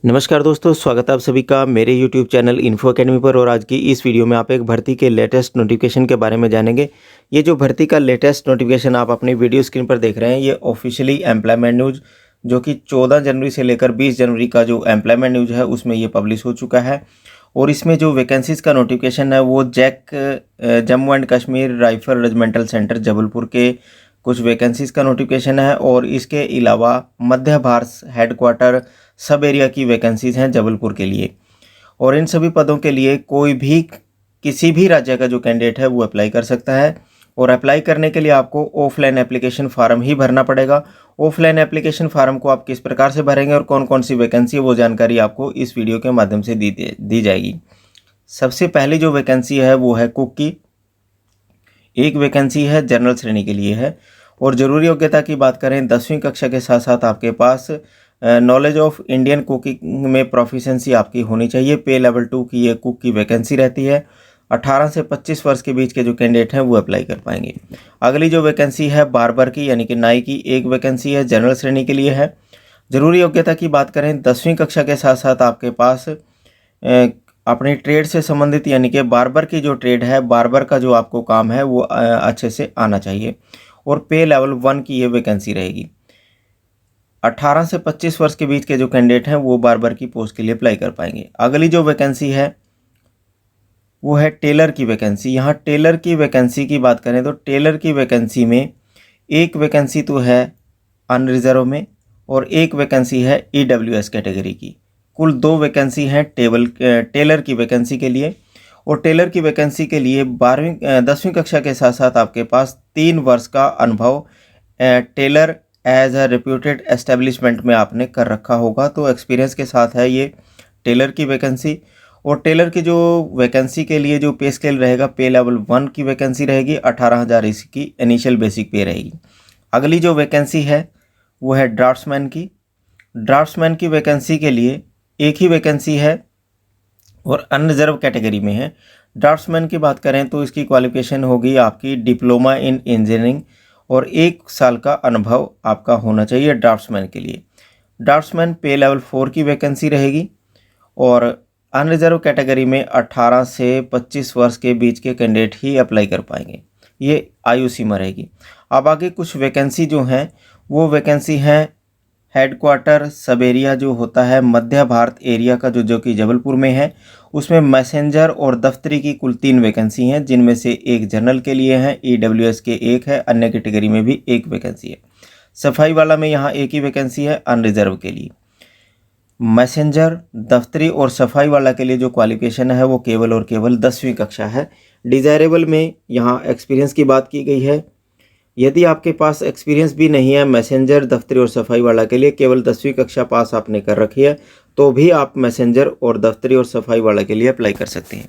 नमस्कार दोस्तों, स्वागत है आप सभी का मेरे YouTube चैनल इन्फो अकेडमी पर। और आज की इस वीडियो में आप एक भर्ती के लेटेस्ट नोटिफिकेशन के बारे में जानेंगे। ये जो भर्ती का लेटेस्ट नोटिफिकेशन आप अपनी वीडियो स्क्रीन पर देख रहे हैं, ये ऑफिशियली एम्प्लॉयमेंट न्यूज़ जो कि 14 जनवरी से लेकर 20 जनवरी का जो एम्प्लॉयमेंट न्यूज़ है उसमें ये पब्लिश हो चुका है। और इसमें जो वैकेंसीज़ का नोटिफिकेशन है वो Jammu and Kashmir rifle regimental centre Jabalpur के कुछ वैकेंसीज़ का नोटिफिकेशन है। और इसके अलावा मध्य भारत हेडक्वार्टर सब एरिया की वैकेंसीज़ हैं जबलपुर के लिए। और इन सभी पदों के लिए कोई भी किसी भी राज्य का जो कैंडिडेट है वो अप्लाई कर सकता है। और अप्लाई करने के लिए आपको ऑफलाइन एप्लीकेशन फार्म ही भरना पड़ेगा। ऑफलाइन एप्लीकेशन फार्म को आप किस प्रकार से भरेंगे और कौन कौन सी वैकेंसी है वो जानकारी आपको इस वीडियो के माध्यम से दी जाएगी। सबसे पहली जो वैकेंसी है वो है कुक की। एक वैकेंसी है जनरल श्रेणी के लिए है। और ज़रूरी योग्यता की बात करें 10वीं कक्षा के साथ साथ आपके पास नॉलेज ऑफ इंडियन कुकिंग में प्रोफिशिएंसी आपकी होनी चाहिए। पे लेवल 2 की ये कुक की वैकेंसी रहती है। 18 से 25 वर्ष के बीच के जो कैंडिडेट हैं वो अप्लाई कर पाएंगे। अगली जो वैकेंसी है बार्बर की यानी कि नाई की, एक वैकेंसी है जनरल श्रेणी के लिए है। ज़रूरी योग्यता की बात करें 10वीं कक्षा के साथ साथ आपके पास अपनी ट्रेड से संबंधित यानी कि बार्बर की जो ट्रेड है, बार्बर का जो आपको काम है वो अच्छे से आना चाहिए। और पे लेवल 1 की ये वैकेंसी रहेगी। 18 से 25 वर्ष के बीच के जो कैंडिडेट हैं वो बार्बर की पोस्ट के लिए अप्लाई कर पाएंगे। अगली जो वैकेंसी है वो है टेलर की वैकेंसी। यहाँ टेलर की वैकेंसी की बात करें तो टेलर की वैकेंसी में एक वैकेंसी तो है अनरिजर्व में और एक वैकेंसी है EWS कैटेगरी की। कुल 2 वैकेंसी हैं टेलर की वैकेंसी के लिए। और टेलर की वैकेंसी के लिए 10वीं कक्षा के साथ साथ आपके पास 3 वर्ष का अनुभव tailor as a reputed establishment में आपने कर रखा होगा, तो एक्सपीरियंस के साथ है ये टेलर की वैकेंसी। और टेलर की जो वैकेंसी के लिए जो पे स्केल रहेगा, पे लेवल 1 की वैकेंसी रहेगी। 18,000 इसकी इनिशियल बेसिक पे रहेगी। अगली जो वैकेंसी है वो है ड्राफ्ट्समैन की। ड्राफ्ट्समैन की वैकेंसी के लिए एक ही वैकेंसी है और अनरिजर्व कैटेगरी में है। ड्राफ्ट्समैन की बात करें तो इसकी क्वालिफिकेशन होगी आपकी डिप्लोमा इन इंजीनियरिंग और 1 साल का अनुभव आपका होना चाहिए ड्राफ्ट्समैन के लिए। ड्राफ्ट्समैन पे लेवल 4 की वैकेंसी रहेगी। और अनरिजर्व कैटेगरी में 18 से 25 वर्ष के बीच के कैंडिडेट ही अप्लाई कर पाएंगे, ये आयु सीमा रहेगी। अब आगे कुछ वैकेंसी जो हैं वो वैकेंसी हैं हेडक्वार्टर सब एरिया जो होता है मध्य भारत एरिया का जो कि जबलपुर में है, उसमें मैसेंजर और दफ्तरी की कुल 3 वैकेंसी हैं, जिनमें से एक जनरल के लिए है, EWS के एक है, अन्य कैटेगरी में भी एक वैकेंसी है। सफाई वाला में यहाँ एक ही वैकेंसी है अनरिजर्व के लिए। मैसेंजर, दफ्तरी और सफाई वाला के लिए जो क्वालिफिकेशन है वो केवल और केवल 10वीं कक्षा है। डिज़ायरेबल में यहाँ एक्सपीरियंस की बात की गई है। यदि आपके पास एक्सपीरियंस भी नहीं है मैसेंजर, दफ्तरी और सफाई वाला के लिए, केवल 10वीं कक्षा पास आपने कर रखी है, तो भी आप मैसेंजर और दफ्तरी और सफाई वाला के लिए अप्लाई कर सकते हैं।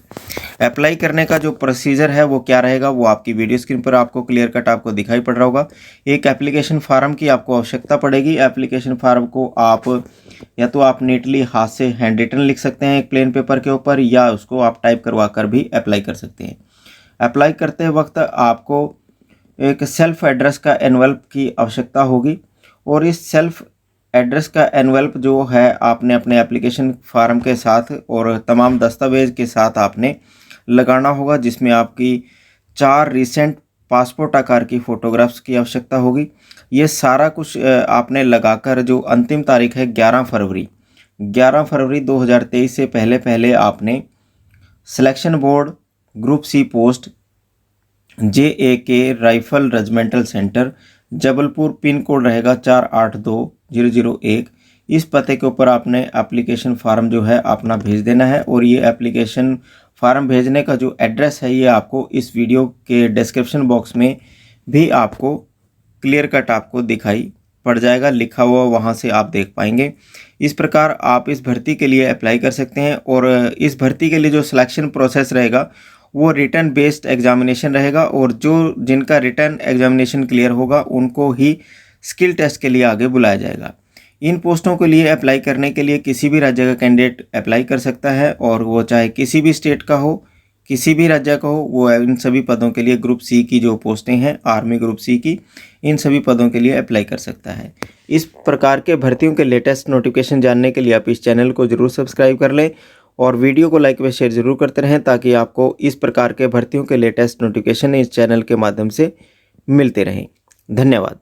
अप्लाई करने का जो प्रोसीजर है वो क्या रहेगा वो आपकी वीडियो स्क्रीन पर आपको क्लियर कट आपको दिखाई पड़ रहा होगा। एक एप्लीकेशन फार्म की आपको आवश्यकता पड़ेगी। एप्लीकेशन फार्म को आप या तो आप नीटली हाथ से हैंड रिटन लिख सकते हैं एक प्लेन पेपर के ऊपर, या उसको आप टाइप करवा कर भी अप्लाई कर सकते हैं। अप्लाई करते वक्त आपको एक सेल्फ एड्रेस का एनवल्प की आवश्यकता होगी। और इस सेल्फ एड्रेस का एनवल्प जो है आपने अपने एप्लीकेशन फार्म के साथ और तमाम दस्तावेज के साथ आपने लगाना होगा, जिसमें आपकी 4 रिसेंट पासपोर्ट आकार की फ़ोटोग्राफ्स की आवश्यकता होगी। ये सारा कुछ आपने लगाकर जो अंतिम तारीख है 11 फरवरी 2023 से पहले आपने selection board group C post JAK rifle regimental centre Jabalpur, pin code रहेगा 482001। इस पते के ऊपर आपने एप्लीकेशन फार्म जो है अपना भेज देना है। और ये एप्लीकेशन फार्म भेजने का जो एड्रेस है ये आपको इस वीडियो के डिस्क्रिप्शन बॉक्स में भी आपको क्लियर कट आपको दिखाई पड़ जाएगा, लिखा हुआ वहाँ से आप देख पाएंगे। इस प्रकार आप इस भर्ती के लिए अप्लाई कर सकते हैं। और इस भर्ती के लिए जो सिलेक्शन प्रोसेस रहेगा वो रिटन बेस्ड एग्जामिनेशन रहेगा। और जिनका रिटन एग्जामिनेशन क्लियर होगा उनको ही स्किल टेस्ट के लिए आगे बुलाया जाएगा। इन पोस्टों के लिए अप्लाई करने के लिए किसी भी राज्य का कैंडिडेट अप्लाई कर सकता है, और वो चाहे किसी भी स्टेट का हो, किसी भी राज्य का हो। वो इन सभी पदों के लिए ग्रुप सी की जो पोस्टें हैं आर्मी ग्रुप सी की, इन सभी पदों के लिए अप्लाई कर सकता है। इस प्रकार के भर्तियों के लेटेस्ट नोटिफिकेशन जानने के लिए आप इस चैनल को ज़रूर सब्सक्राइब कर लें और वीडियो को लाइक व शेयर ज़रूर करते रहें, ताकि आपको इस प्रकार के भर्तियों के लेटेस्ट नोटिफिकेशन इस चैनल के माध्यम से मिलते रहें। धन्यवाद।